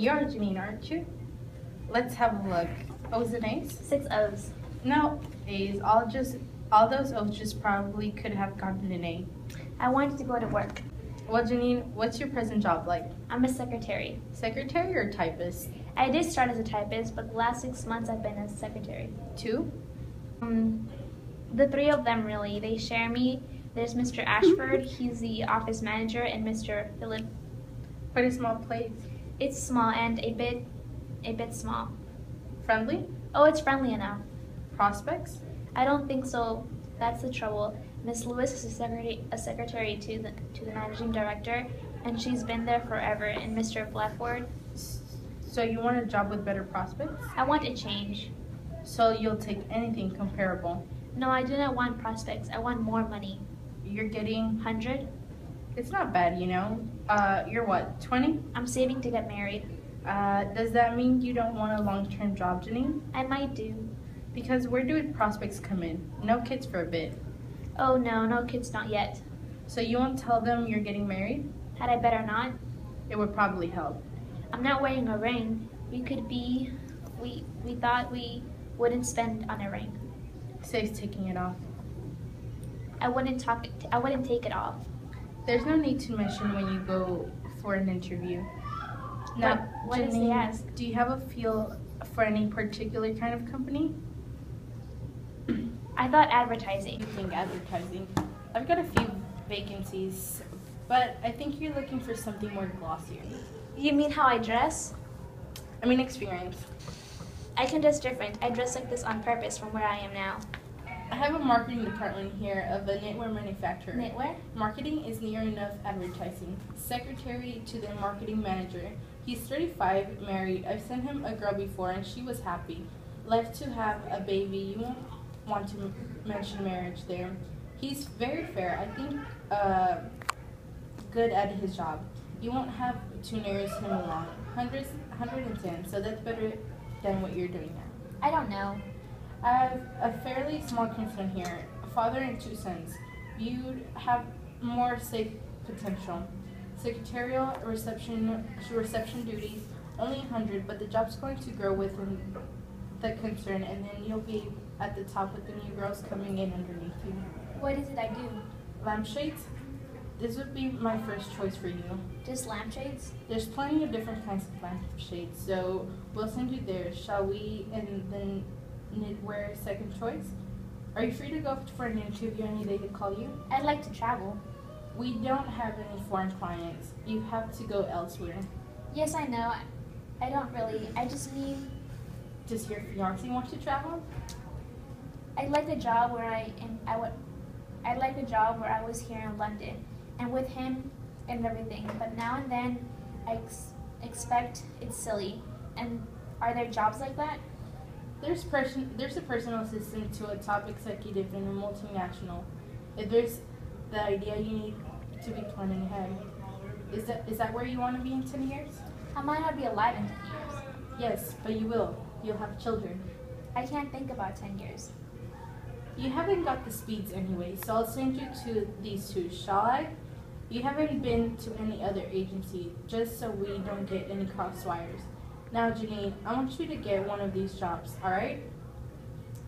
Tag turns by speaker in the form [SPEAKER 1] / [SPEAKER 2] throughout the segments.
[SPEAKER 1] You're Janine, aren't you? Let's have a look. O's and A's?
[SPEAKER 2] 6 O's.
[SPEAKER 1] No, A's. All those O's just probably could have gotten an A.
[SPEAKER 2] I wanted to go to work.
[SPEAKER 1] Well, Janine, what's your present job like?
[SPEAKER 2] I'm a secretary.
[SPEAKER 1] Secretary or typist?
[SPEAKER 2] I did start as a typist, but the last 6 months I've been a secretary.
[SPEAKER 1] 2?
[SPEAKER 2] The 3 of them really. They share me. There's Mr. Ashford, he's the office manager, and Mr. Philip.
[SPEAKER 1] Quite a small place.
[SPEAKER 2] It's small and a bit small.
[SPEAKER 1] Friendly?
[SPEAKER 2] Oh, it's friendly enough.
[SPEAKER 1] Prospects?
[SPEAKER 2] I don't think so. That's the trouble. Miss Lewis is a secretary to the managing director, and she's been there forever. And Mr. Blackboard.
[SPEAKER 1] So you want a job with better prospects?
[SPEAKER 2] I want a change.
[SPEAKER 1] So you'll take anything comparable?
[SPEAKER 2] No, I do not want prospects. I want more money.
[SPEAKER 1] You're getting
[SPEAKER 2] 100?
[SPEAKER 1] It's not bad, you know. You're what, 20?
[SPEAKER 2] I'm saving to get married.
[SPEAKER 1] Does that mean you don't want a long-term job, Janine?
[SPEAKER 2] I might do.
[SPEAKER 1] Because where do prospects come in? No kids for a bit.
[SPEAKER 2] Oh no kids, not yet.
[SPEAKER 1] So you won't tell them you're getting married?
[SPEAKER 2] Had I better not?
[SPEAKER 1] It would probably help.
[SPEAKER 2] I'm not wearing a ring. We thought we wouldn't spend on a ring.
[SPEAKER 1] Saves taking it off.
[SPEAKER 2] I wouldn't take it off.
[SPEAKER 1] There's no need to mention when you go for an interview. Now,
[SPEAKER 2] what
[SPEAKER 1] Janine,
[SPEAKER 2] does they ask?
[SPEAKER 1] Do you have a feel for any particular kind of company?
[SPEAKER 2] I thought advertising.
[SPEAKER 1] You think advertising? I've got a few vacancies, but I think you're looking for something more glossier.
[SPEAKER 2] You mean how I dress?
[SPEAKER 1] I mean experience.
[SPEAKER 2] I can dress different. I dress like this on purpose from where I am now.
[SPEAKER 1] I have a marketing department here of a knitwear manufacturer.
[SPEAKER 2] Knitwear?
[SPEAKER 1] Marketing is near enough advertising. Secretary to the marketing manager. He's 35, married. I've sent him a girl before and she was happy. Left to have a baby. You won't want to mention marriage there. He's very fair. I think good at his job. You won't have to nurse him along. 110, so that's better than what you're doing now.
[SPEAKER 2] I don't know.
[SPEAKER 1] I have a fairly small concern here. A father and 2 sons. You'd have more safe potential. Secretarial reception duties, only 100, but the job's going to grow within the concern, and then you'll be at the top with the new girls coming in underneath you.
[SPEAKER 2] What is it I do?
[SPEAKER 1] Lampshades? This would be my first choice for you.
[SPEAKER 2] Just lampshades?
[SPEAKER 1] There's plenty of different kinds of lampshades, so we'll send you there. Shall we? And then knitwear second choice? Are you free to go for an interview any day to call you?
[SPEAKER 2] I'd like to travel.
[SPEAKER 1] We don't have any foreign clients. You have to go elsewhere.
[SPEAKER 2] Yes, I know. I don't really. I just mean.
[SPEAKER 1] Does your fiance want to travel?
[SPEAKER 2] I'd like a job where I'd like a job where I was here in London and with him and everything. But now and then, I expect it's silly. And are there jobs like that?
[SPEAKER 1] There's a personal assistant to a top executive in a multinational. If there's the idea, you need to be planning ahead. Is that where you want to be in 10 years?
[SPEAKER 2] I might not be alive in 10 years.
[SPEAKER 1] Yes, but you will. You'll have children.
[SPEAKER 2] I can't think about 10 years.
[SPEAKER 1] You haven't got the speeds anyway, so I'll send you to these 2, shall I? You haven't been to any other agency, just so we don't get any cross wires. Now, Janine, I want you to get one of these jobs, alright?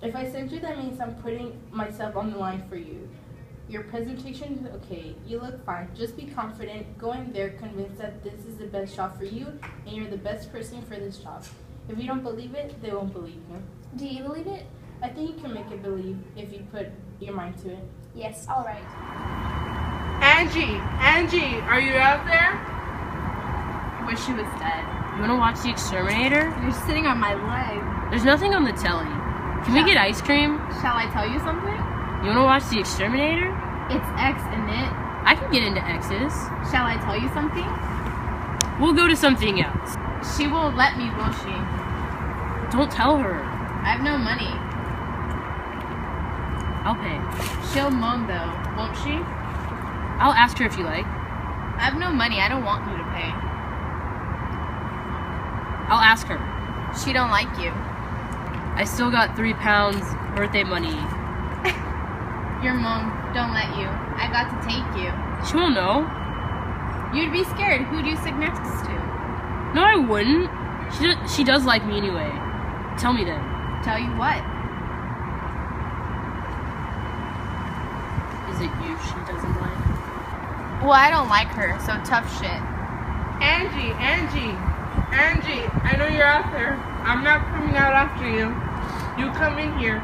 [SPEAKER 1] If I send you, that means I'm putting myself on the line for you. Your presentation is okay. You look fine. Just be confident. Go in there convinced that this is the best job for you and you're the best person for this job. If you don't believe it, they won't believe you.
[SPEAKER 2] Do you believe it?
[SPEAKER 1] I think you can make it believe if you put your mind to it.
[SPEAKER 2] Yes, all right.
[SPEAKER 3] Angie, are you out there?
[SPEAKER 4] I wish she was dead.
[SPEAKER 3] You want to watch The Exterminator?
[SPEAKER 4] You're sitting on my leg.
[SPEAKER 3] There's nothing on the telly. Can we get ice cream?
[SPEAKER 4] Shall I tell you something?
[SPEAKER 3] You want to watch The Exterminator?
[SPEAKER 4] It's X, isn't it?
[SPEAKER 3] I can get into X's.
[SPEAKER 4] Shall I tell you something?
[SPEAKER 3] We'll go to something else.
[SPEAKER 4] She won't let me, will she?
[SPEAKER 3] Don't tell her.
[SPEAKER 4] I have no money.
[SPEAKER 3] I'll pay.
[SPEAKER 4] She'll moan though, won't she?
[SPEAKER 3] I'll ask her if you like.
[SPEAKER 4] I have no money. I don't want you to pay.
[SPEAKER 3] I'll ask her.
[SPEAKER 4] She don't like you.
[SPEAKER 3] I still got £3 birthday money.
[SPEAKER 4] Your mom don't let you. I got to take you.
[SPEAKER 3] She won't know.
[SPEAKER 4] You'd be scared. Who do you sit next to?
[SPEAKER 3] No, I wouldn't. She does like me anyway. Tell me then.
[SPEAKER 4] Tell you what?
[SPEAKER 3] Is it you she doesn't like?
[SPEAKER 4] Well, I don't like her, so tough shit.
[SPEAKER 5] Angie, I know you're out there. I'm not coming out after you. You come in here.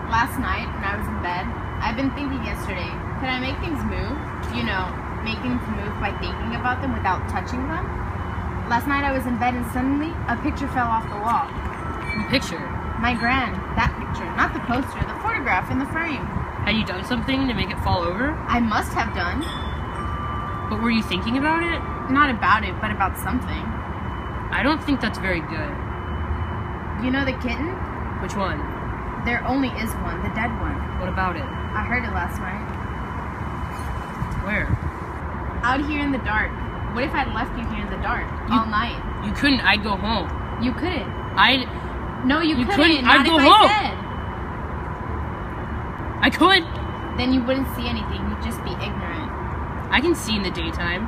[SPEAKER 4] Last night, when I was in bed, I've been thinking yesterday, could I make things move? You know, make things move by thinking about them without touching them? Last night I was in bed and suddenly a picture fell off the wall.
[SPEAKER 3] The picture.
[SPEAKER 4] My gran, that picture, not the poster, the photograph in the frame.
[SPEAKER 3] Had you done something to make it fall over?
[SPEAKER 4] I must have done.
[SPEAKER 3] But were you thinking about it?
[SPEAKER 4] Not about it, but about something.
[SPEAKER 3] I don't think that's very good.
[SPEAKER 4] You know the kitten?
[SPEAKER 3] Which one?
[SPEAKER 4] There only is one, the dead one.
[SPEAKER 3] What about it?
[SPEAKER 4] I heard it last night.
[SPEAKER 3] Where?
[SPEAKER 4] Out here in the dark. What if I'd left you here in the dark all night?
[SPEAKER 3] You couldn't. I'd go home.
[SPEAKER 4] You couldn't.
[SPEAKER 3] No,
[SPEAKER 4] you
[SPEAKER 3] couldn't.
[SPEAKER 4] couldn't. Not
[SPEAKER 3] I'd go
[SPEAKER 4] if
[SPEAKER 3] home.
[SPEAKER 4] I said.
[SPEAKER 3] I could.
[SPEAKER 4] Then you wouldn't see anything. You'd just be ignorant.
[SPEAKER 3] I can see in the daytime.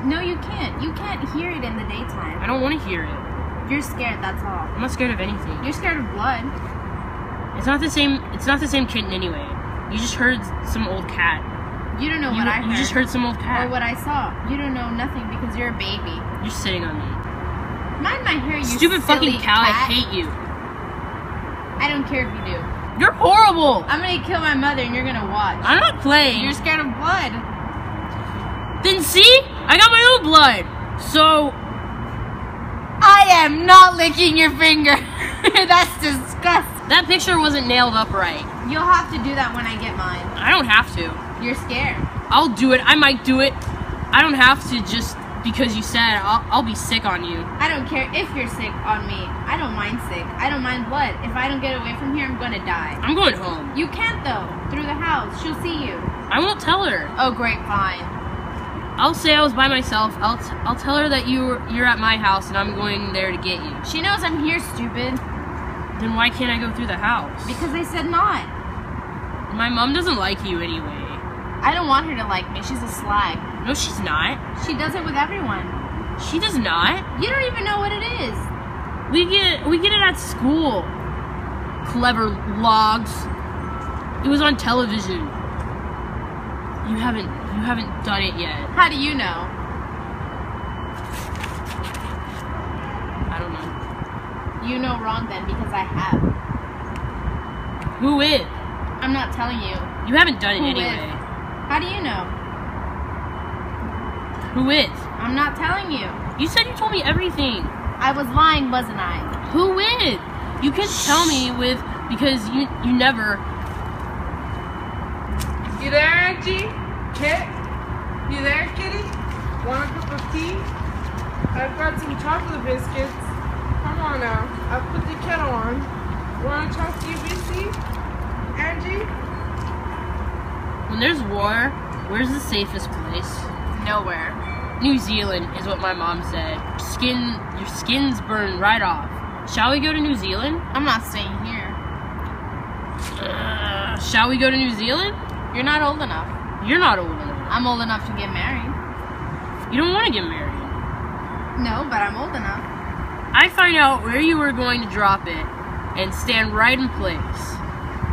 [SPEAKER 4] No, you can't. You can't hear it in the daytime.
[SPEAKER 3] I don't want to hear it.
[SPEAKER 4] You're scared, that's all.
[SPEAKER 3] I'm not scared of anything.
[SPEAKER 4] You're scared of blood.
[SPEAKER 3] It's not the same. It's not the same kitten anyway. You just heard some old cat.
[SPEAKER 4] You don't know what I heard.
[SPEAKER 3] You just heard some old cat.
[SPEAKER 4] Or what I saw. You don't know nothing because you're a baby.
[SPEAKER 3] You're sitting on me.
[SPEAKER 4] Mind my hair, you
[SPEAKER 3] Stupid
[SPEAKER 4] silly
[SPEAKER 3] fucking cow.
[SPEAKER 4] cat.
[SPEAKER 3] I hate you.
[SPEAKER 4] I don't care if you do.
[SPEAKER 3] You're horrible.
[SPEAKER 4] I'm gonna kill my mother and you're gonna watch.
[SPEAKER 3] I'm not playing.
[SPEAKER 4] You're scared of blood.
[SPEAKER 3] Then see? I got my own blood. So
[SPEAKER 4] I am not licking your finger. That's disgusting.
[SPEAKER 3] that picture wasn't nailed up right.
[SPEAKER 4] You'll have to do that when I get mine.
[SPEAKER 3] I don't have to.
[SPEAKER 4] You're scared.
[SPEAKER 3] I'll do it. I might do it. I don't have to just because you said I'll be sick on you.
[SPEAKER 4] I don't care if you're sick on me. I don't mind sick. I don't mind blood. If I don't get away from here, I'm gonna die.
[SPEAKER 3] I'm going home.
[SPEAKER 4] You can't though. Through the house. She'll see you.
[SPEAKER 3] I won't tell her.
[SPEAKER 4] Oh great, fine.
[SPEAKER 3] I'll say I was by myself. I'll tell her that you're at my house and I'm going there to get you.
[SPEAKER 4] She knows I'm here, stupid.
[SPEAKER 3] Then why can't I go through the house?
[SPEAKER 4] Because I said not.
[SPEAKER 3] My mom doesn't like you anyway.
[SPEAKER 4] I don't want her to like me. She's a slag.
[SPEAKER 3] No, she's not.
[SPEAKER 4] She does it with everyone.
[SPEAKER 3] She does not.
[SPEAKER 4] You don't even know what it is.
[SPEAKER 3] We get it at school. Clever logs. It was on television. You haven't done it yet.
[SPEAKER 4] How do you know?
[SPEAKER 3] I don't know.
[SPEAKER 4] You know wrong then because I have.
[SPEAKER 3] Who is?
[SPEAKER 4] I'm not telling you.
[SPEAKER 3] You haven't done it
[SPEAKER 4] Who
[SPEAKER 3] anyway.
[SPEAKER 4] is? How do you know?
[SPEAKER 3] Who is?
[SPEAKER 4] I'm not telling you.
[SPEAKER 3] You said you told me everything.
[SPEAKER 4] I was lying, wasn't I?
[SPEAKER 3] Who is? You can tell me because you never.
[SPEAKER 5] You there, Angie? Kit? You there, kitty? Want a cup of tea? I've got some chocolate biscuits. Come on now. I'll put the kettle on. Want to talk to you, BC? Angie?
[SPEAKER 3] When there's war, where's the safest place?
[SPEAKER 4] Nowhere.
[SPEAKER 3] New Zealand is what my mom said. Your skin's burned right off. Shall we go to New Zealand?
[SPEAKER 4] I'm not staying here.
[SPEAKER 3] Shall we go to New Zealand?
[SPEAKER 4] You're not old enough.
[SPEAKER 3] You're not old enough.
[SPEAKER 4] I'm old enough to get married.
[SPEAKER 3] You don't want to get married.
[SPEAKER 4] No, but I'm old enough.
[SPEAKER 3] I find out where you were going to drop it and stand right in place.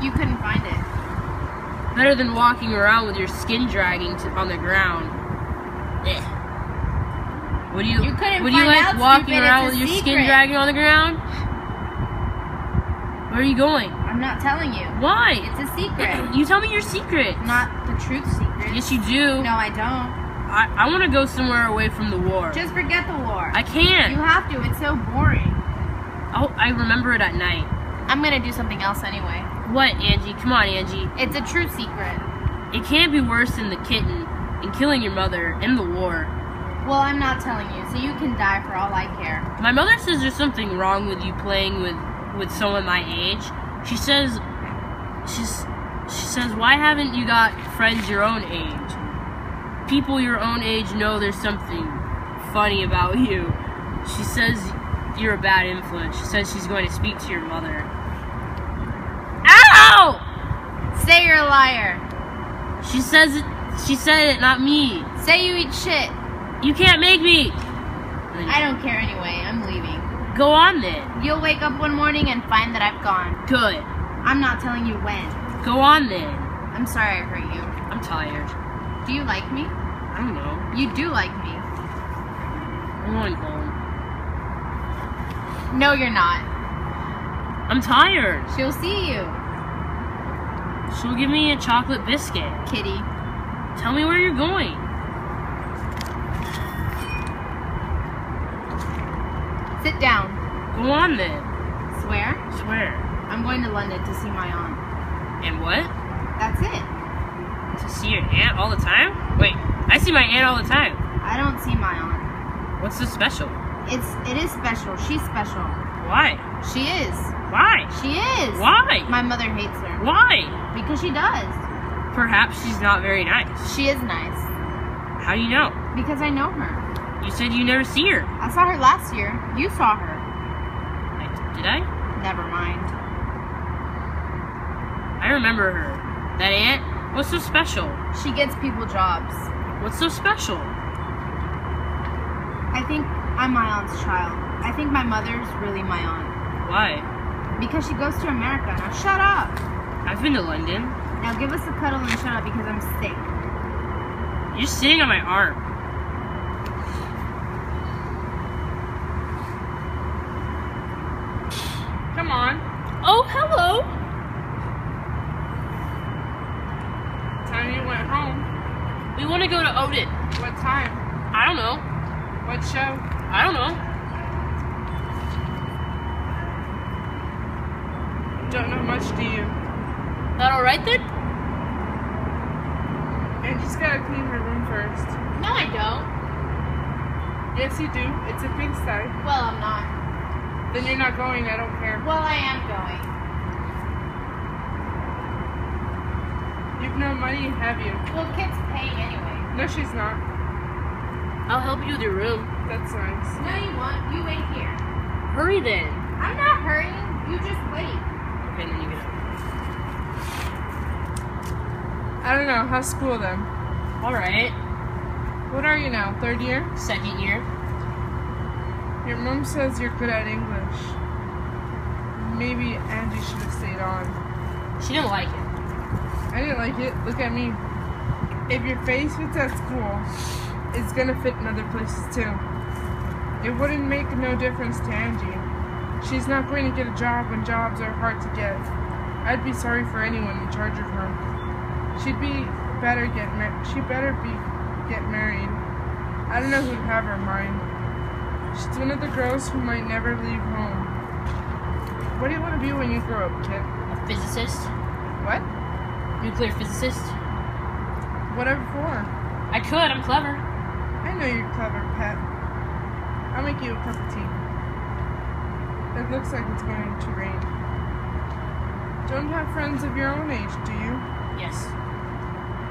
[SPEAKER 4] You couldn't find it.
[SPEAKER 3] Better than walking around with your skin dragging on the ground. Eh. Would you
[SPEAKER 4] couldn't
[SPEAKER 3] would you
[SPEAKER 4] find
[SPEAKER 3] like
[SPEAKER 4] out,
[SPEAKER 3] walking
[SPEAKER 4] stupid.
[SPEAKER 3] around
[SPEAKER 4] It's
[SPEAKER 3] with
[SPEAKER 4] a
[SPEAKER 3] your skin
[SPEAKER 4] secret.
[SPEAKER 3] dragging on the ground? Where are you going?
[SPEAKER 4] I'm not telling you.
[SPEAKER 3] Why?
[SPEAKER 4] It's a secret.
[SPEAKER 3] You tell me your secret.
[SPEAKER 4] Not the truth secret.
[SPEAKER 3] Yes, you do.
[SPEAKER 4] No, I don't.
[SPEAKER 3] I want to go somewhere away from the war.
[SPEAKER 4] Just forget the war.
[SPEAKER 3] I can't.
[SPEAKER 4] You have to. It's so boring.
[SPEAKER 3] I remember it at night.
[SPEAKER 4] I'm gonna do something else anyway.
[SPEAKER 3] What, Angie? Come on, Angie.
[SPEAKER 4] It's a true secret.
[SPEAKER 3] It can't be worse than the kitten and killing your mother in the war.
[SPEAKER 4] Well, I'm not telling you, so you can die for all I care.
[SPEAKER 3] My mother says there's something wrong with you playing with someone my age. She says, why haven't you got friends your own age? People your own age know there's something funny about you. She says you're a bad influence. She says she's going to speak to your mother. Ow!
[SPEAKER 4] Say you're a liar.
[SPEAKER 3] She said it, not me.
[SPEAKER 4] Say you eat shit.
[SPEAKER 3] You can't make me.
[SPEAKER 4] I don't care anyway. I'm leaving.
[SPEAKER 3] Go on then.
[SPEAKER 4] You'll wake up one morning and find that I've gone.
[SPEAKER 3] Good.
[SPEAKER 4] I'm not telling you when.
[SPEAKER 3] Go on then.
[SPEAKER 4] I'm sorry I hurt you.
[SPEAKER 3] I'm tired.
[SPEAKER 4] Do you like me?
[SPEAKER 3] I don't know.
[SPEAKER 4] You do like me.
[SPEAKER 3] I'm going home.
[SPEAKER 4] No, you're not.
[SPEAKER 3] I'm tired.
[SPEAKER 4] She'll see you.
[SPEAKER 3] She'll give me a chocolate biscuit.
[SPEAKER 4] Kitty.
[SPEAKER 3] Tell me where you're going.
[SPEAKER 4] Sit down.
[SPEAKER 3] Go on then.
[SPEAKER 4] Swear?
[SPEAKER 3] Swear.
[SPEAKER 4] I'm going to London to see my aunt.
[SPEAKER 3] And what?
[SPEAKER 4] That's it.
[SPEAKER 3] To see your aunt all the time? Wait, I see my aunt all the time.
[SPEAKER 4] I don't see my aunt.
[SPEAKER 3] What's so special?
[SPEAKER 4] It is special. She's special.
[SPEAKER 3] Why?
[SPEAKER 4] She is.
[SPEAKER 3] Why?
[SPEAKER 4] She is.
[SPEAKER 3] Why?
[SPEAKER 4] My mother hates her.
[SPEAKER 3] Why?
[SPEAKER 4] Because she does.
[SPEAKER 3] Perhaps she's not very nice.
[SPEAKER 4] She is nice.
[SPEAKER 3] How do you know?
[SPEAKER 4] Because I know her.
[SPEAKER 3] You said you never see her.
[SPEAKER 4] I saw her last year. You saw her.
[SPEAKER 3] Did I?
[SPEAKER 4] Never mind.
[SPEAKER 3] I remember her. That aunt? What's so special?
[SPEAKER 4] She gets people jobs.
[SPEAKER 3] What's so special?
[SPEAKER 4] I think I'm my aunt's child. I think my mother's really my aunt.
[SPEAKER 3] Why?
[SPEAKER 4] Because she goes to America. Now shut up.
[SPEAKER 3] I've been to London.
[SPEAKER 4] Now give us a cuddle and shut up because I'm sick.
[SPEAKER 3] You're sitting on my arm.
[SPEAKER 5] Come on.
[SPEAKER 3] Oh, hello.
[SPEAKER 5] Time you went home.
[SPEAKER 3] We want to go to Odin.
[SPEAKER 5] What time?
[SPEAKER 3] I don't know.
[SPEAKER 5] What show?
[SPEAKER 3] I don't know.
[SPEAKER 5] Don't know much, do you?
[SPEAKER 3] That all right then?
[SPEAKER 5] Angie's gotta clean her room first.
[SPEAKER 4] No, I don't.
[SPEAKER 5] Yes, you do. It's a pigsty.
[SPEAKER 4] Well, I'm not.
[SPEAKER 5] Then you're not going. I don't care.
[SPEAKER 4] Well, I am going.
[SPEAKER 5] You've no money, have you?
[SPEAKER 4] Well, Kit's paying anyway.
[SPEAKER 5] No, she's not.
[SPEAKER 3] I'll help you with your room.
[SPEAKER 5] That's nice.
[SPEAKER 4] No, you won't. You wait here.
[SPEAKER 3] Hurry then.
[SPEAKER 4] I'm not hurrying. You just wait.
[SPEAKER 3] Okay, then you get up.
[SPEAKER 5] I don't know. How's school then?
[SPEAKER 3] All right.
[SPEAKER 5] What are you now? Third year?
[SPEAKER 3] Second year.
[SPEAKER 5] Your mom says you're good at English. Maybe Angie should have stayed on.
[SPEAKER 3] She didn't like it.
[SPEAKER 5] I didn't like it. Look at me. If your face fits at school, it's gonna fit in other places too. It wouldn't make no difference to Angie. She's not going to get a job when jobs are hard to get. I'd be sorry for anyone in charge of her. She'd better get married. I don't know who'd have her mind. She's one of the girls who might never leave home. What do you want to be when you grow up, kid?
[SPEAKER 3] A physicist.
[SPEAKER 5] What?
[SPEAKER 3] Nuclear physicist.
[SPEAKER 5] Whatever for?
[SPEAKER 3] I could. I'm clever.
[SPEAKER 5] I know you're clever, pet. I'll make you a cup of tea. It looks like it's going to rain. Don't have friends of your own age, do you?
[SPEAKER 3] Yes.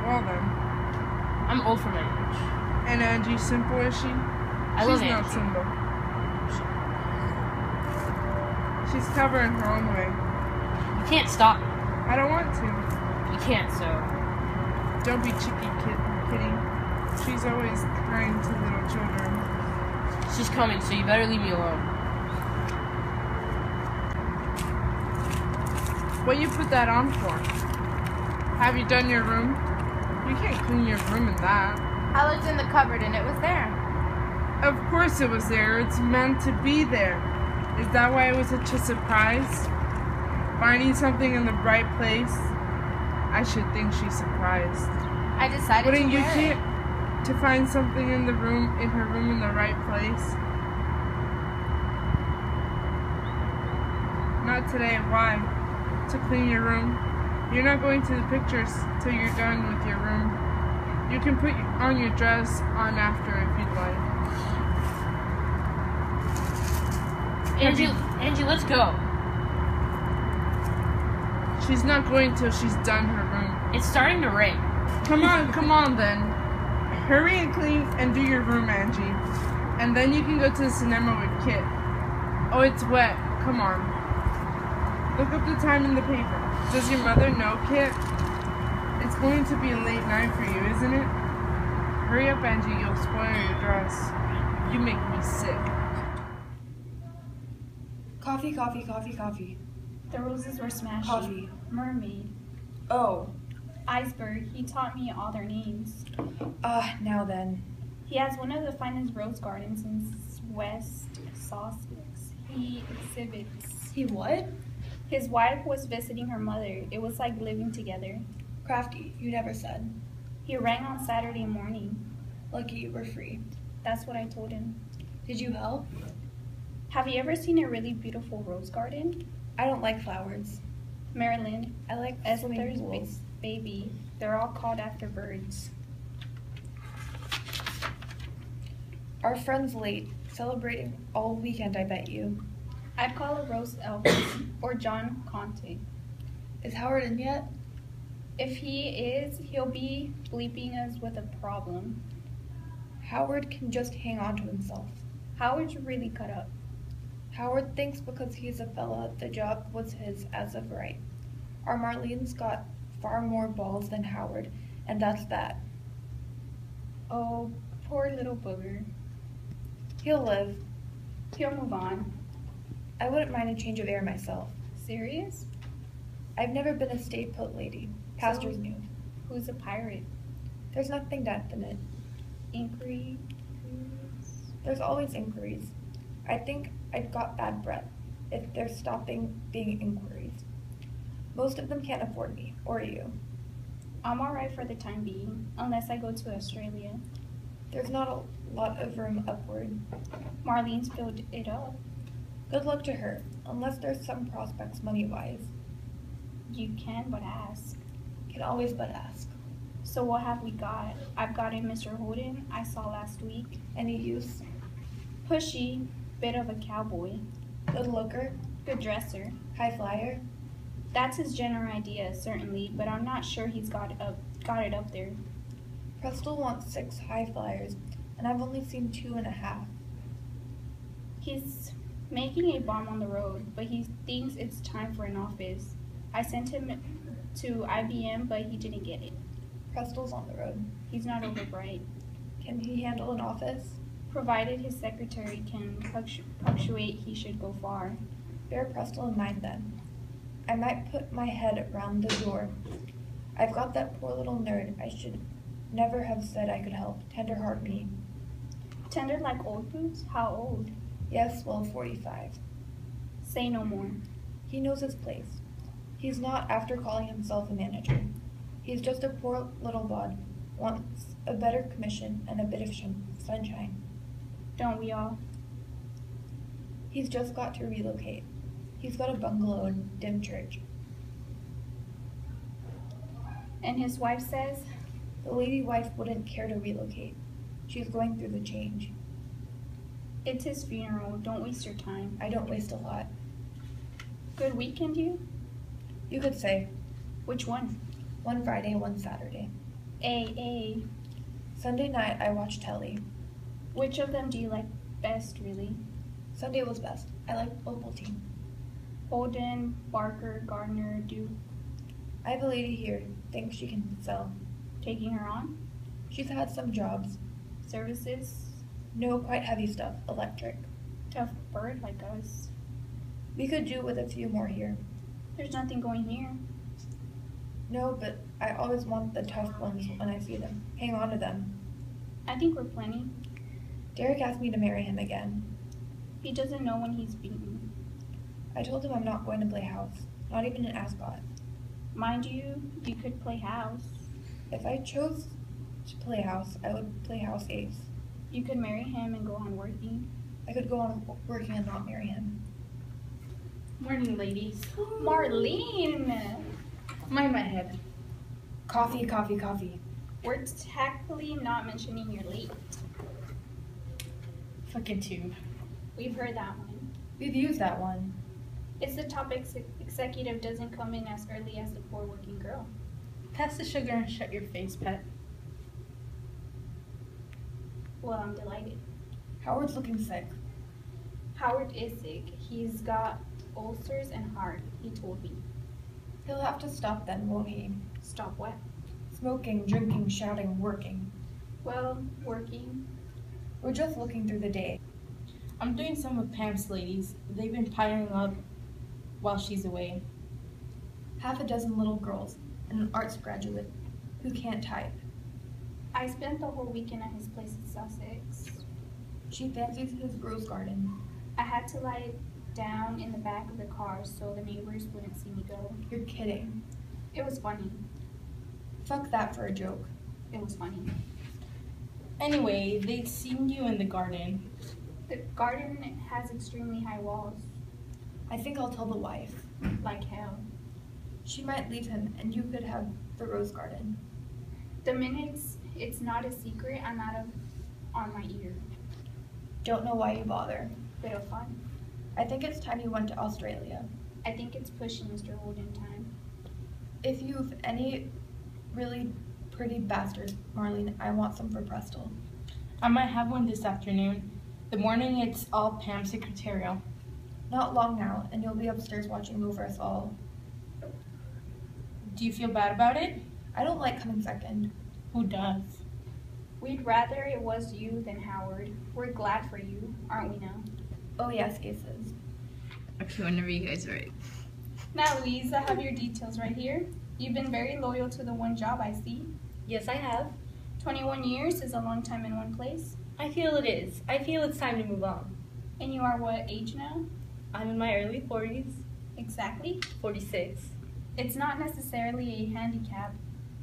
[SPEAKER 5] Well then.
[SPEAKER 3] I'm old for my age.
[SPEAKER 5] And Angie simple, is she?
[SPEAKER 3] I love
[SPEAKER 5] She's not
[SPEAKER 3] Angie.
[SPEAKER 5] simple. She's clever in her own way.
[SPEAKER 3] You can't stop me.
[SPEAKER 5] I don't want to.
[SPEAKER 3] You can't, so.
[SPEAKER 5] Don't be cheeky, kitty. She's always kind to little children.
[SPEAKER 3] She's coming, so you better leave me alone.
[SPEAKER 5] What you put that on for? Have you done your room? You can't clean your room in that.
[SPEAKER 4] I looked in the cupboard and it was there.
[SPEAKER 5] Of course it was there. It's meant to be there. Is that why it was such a surprise? Finding something in the right place? I should think she's surprised.
[SPEAKER 4] I decided
[SPEAKER 5] Wouldn't
[SPEAKER 4] to
[SPEAKER 5] you
[SPEAKER 4] wear
[SPEAKER 5] get
[SPEAKER 4] it.
[SPEAKER 5] to find something in her room in the right place? Not today. Why? To clean your room. You're not going to the pictures till you're done with your room. You can put on your dress on after if you'd like.
[SPEAKER 3] Angie, let's go.
[SPEAKER 5] She's not going till she's done her room.
[SPEAKER 3] It's starting to rain.
[SPEAKER 5] Come on then. Hurry and clean and do your room, Angie. And then you can go to the cinema with Kit. Oh, it's wet. Come on. Look up the time in the paper. Does your mother know, Kit? It's going to be a late night for you, isn't it? Hurry up, Angie. You'll spoil your dress. You make me sick.
[SPEAKER 6] Coffee, coffee, coffee, coffee.
[SPEAKER 7] The roses were smashy.
[SPEAKER 6] Coffee.
[SPEAKER 7] Mermaid.
[SPEAKER 6] Oh.
[SPEAKER 7] Iceberg. He taught me all their names.
[SPEAKER 6] Now then.
[SPEAKER 7] He has one of the finest rose gardens in West Sussex. He exhibits.
[SPEAKER 6] He what?
[SPEAKER 7] His wife was visiting her mother. It was like living together.
[SPEAKER 6] Crafty, you never said.
[SPEAKER 7] He rang on Saturday morning.
[SPEAKER 6] Lucky you were free.
[SPEAKER 7] That's what I told him.
[SPEAKER 6] Did you help?
[SPEAKER 7] Have you ever seen a really beautiful rose garden?
[SPEAKER 6] I don't like flowers.
[SPEAKER 7] Maryland.
[SPEAKER 6] I like swimming
[SPEAKER 7] Esther's
[SPEAKER 6] pools.
[SPEAKER 7] baby. They're all called after birds.
[SPEAKER 6] Our friend's late. Celebrating all weekend, I bet you.
[SPEAKER 7] I'd call a Rose Elvis or John Conte.
[SPEAKER 6] Is Howard in yet?
[SPEAKER 7] If he is, he'll be bleeping us with a problem.
[SPEAKER 6] Howard can just hang on to himself.
[SPEAKER 7] Howard's really cut up.
[SPEAKER 6] Howard thinks because he's a fella, the job was his as of right. Our Marlene's got far more balls than Howard, and that's that.
[SPEAKER 7] Oh, poor little booger.
[SPEAKER 6] He'll live.
[SPEAKER 7] He'll move on.
[SPEAKER 6] I wouldn't mind a change of air myself.
[SPEAKER 7] Serious?
[SPEAKER 6] I've never been a stay-put lady. Pastors knew.
[SPEAKER 7] Who's a pirate?
[SPEAKER 6] There's nothing definite.
[SPEAKER 7] Inquiry?
[SPEAKER 6] There's always inquiries. I think I've got bad breath if they're stopping being inquiries. Most of them can't afford me, or you.
[SPEAKER 7] I'm alright for the time being, unless I go to Australia.
[SPEAKER 6] There's not a lot of room upward.
[SPEAKER 7] Marlene's filled it up.
[SPEAKER 6] Good luck to her, unless there's some prospects money-wise.
[SPEAKER 7] You can but ask.
[SPEAKER 6] Can always but ask.
[SPEAKER 7] So what have we got? I've got a Mr. Holden I saw last week.
[SPEAKER 6] Any use?
[SPEAKER 7] Pushy, bit of a cowboy.
[SPEAKER 6] Good looker?
[SPEAKER 7] Good dresser.
[SPEAKER 6] High flyer?
[SPEAKER 7] That's his general idea, certainly, but I'm not sure he's got it up there.
[SPEAKER 6] Prestel wants 6 high flyers, and I've only seen 2.5.
[SPEAKER 7] He's making a bomb on the road, but he thinks it's time for an office. I sent him to IBM, but he didn't get it.
[SPEAKER 6] Prestel's on the road.
[SPEAKER 7] He's not over bright.
[SPEAKER 6] Can he handle an office?
[SPEAKER 7] Provided his secretary can punctuate, he should go far.
[SPEAKER 6] Bear Prestel in mind then. I might put my head round the door. I've got that poor little nerd. I should never have said I could help. Tender heart me.
[SPEAKER 7] Tender like old boots? How old?
[SPEAKER 6] Yes, well, 45.
[SPEAKER 7] Say no more.
[SPEAKER 6] He knows his place. He's not after calling himself a manager. He's just a poor little bod. Wants a better commission and a bit of sunshine.
[SPEAKER 7] Don't we all?
[SPEAKER 6] He's just got to relocate. He's got a bungalow in Dymchurch.
[SPEAKER 7] And his wife says?
[SPEAKER 6] The lady wife wouldn't care to relocate. She's going through the change.
[SPEAKER 7] It's his funeral. Don't waste your time.
[SPEAKER 6] I don't waste a lot.
[SPEAKER 7] Good weekend, you?
[SPEAKER 6] You could say.
[SPEAKER 7] Which one?
[SPEAKER 6] One Friday, one Saturday.
[SPEAKER 7] A.
[SPEAKER 6] Sunday night, I watched telly.
[SPEAKER 7] Which of them do you like best, really?
[SPEAKER 6] Sunday was best. I liked Ovaltine.
[SPEAKER 7] Holden, Barker, Gardner, Duke.
[SPEAKER 6] I have a lady here. Thinks she can sell.
[SPEAKER 7] Taking her on?
[SPEAKER 6] She's had some jobs.
[SPEAKER 7] Services?
[SPEAKER 6] No, quite heavy stuff. Electric.
[SPEAKER 7] Tough bird like us.
[SPEAKER 6] We could do with a few more here.
[SPEAKER 7] There's nothing going here.
[SPEAKER 6] No, but I always want the tough ones when I see them. Hang on to them.
[SPEAKER 7] I think we're plenty.
[SPEAKER 6] Derek asked me to marry him again.
[SPEAKER 7] He doesn't know when he's beaten.
[SPEAKER 6] I told him I'm not going to play house. Not even an Ascot.
[SPEAKER 7] Mind you, you could play house.
[SPEAKER 6] If I chose to play house, I would play house ace.
[SPEAKER 7] You could marry him and go on working.
[SPEAKER 6] I could go on working and not marry him.
[SPEAKER 1] Morning, ladies.
[SPEAKER 7] Marlene!
[SPEAKER 1] Mind my head.
[SPEAKER 6] Coffee, coffee, coffee.
[SPEAKER 7] We're tactfully not mentioning you're late.
[SPEAKER 1] Fucking tube.
[SPEAKER 7] We've heard that one.
[SPEAKER 6] We've used that one.
[SPEAKER 7] It's the top executive doesn't come in as early as the poor working girl.
[SPEAKER 1] Pass the sugar and shut your face, pet.
[SPEAKER 7] Well, I'm delighted.
[SPEAKER 6] Howard's looking sick.
[SPEAKER 7] Howard is sick. He's got ulcers and heart, he told me.
[SPEAKER 6] He'll have to stop then, won't he?
[SPEAKER 7] Stop what?
[SPEAKER 6] Smoking, drinking, shouting, working.
[SPEAKER 7] Well, working.
[SPEAKER 6] We're just looking through the day.
[SPEAKER 1] I'm doing some of Pam's ladies. They've been piling up while she's away.
[SPEAKER 6] Half a dozen little girls and an arts graduate who can't type.
[SPEAKER 7] I spent the whole weekend at his place in Sussex.
[SPEAKER 6] She fancies his rose garden.
[SPEAKER 7] I had to lie down in the back of the car so the neighbors wouldn't see me go.
[SPEAKER 6] You're kidding.
[SPEAKER 7] It was funny.
[SPEAKER 6] Fuck that for a joke.
[SPEAKER 7] It was funny.
[SPEAKER 1] Anyway, they'd seen you in the garden.
[SPEAKER 7] The garden has extremely high walls.
[SPEAKER 6] I think I'll tell the wife.
[SPEAKER 7] Like hell.
[SPEAKER 6] She might leave him and you could have the rose garden.
[SPEAKER 7] The minute it's not a secret, I'm out of on my ear.
[SPEAKER 6] Don't know why you bother.
[SPEAKER 7] Bit of fun.
[SPEAKER 6] I think it's time you went to Australia.
[SPEAKER 7] I think it's pushing Mr. Holden time.
[SPEAKER 6] If you've any really pretty bastards, Marlene, I want some for Prestel.
[SPEAKER 1] I might have one this afternoon. The morning it's all Pam secretarial.
[SPEAKER 6] Not long now, and you'll be upstairs watching over us all.
[SPEAKER 1] Do you feel bad about it?
[SPEAKER 6] I don't like coming second.
[SPEAKER 1] Who does?
[SPEAKER 7] We'd rather it was you than Howard. We're glad for you, aren't we now?
[SPEAKER 6] Oh yes, Aces.
[SPEAKER 4] Okay, whenever you guys are ready.
[SPEAKER 7] Now, Louise, I have your details right here. You've been very loyal to the one job, I see.
[SPEAKER 8] Yes, I have.
[SPEAKER 7] 21 years is a long time in one place.
[SPEAKER 8] I feel it is. I feel it's time to move on.
[SPEAKER 7] And you are what age now?
[SPEAKER 8] I'm in my early 40s.
[SPEAKER 7] Exactly.
[SPEAKER 8] 46.
[SPEAKER 7] It's not necessarily a handicap.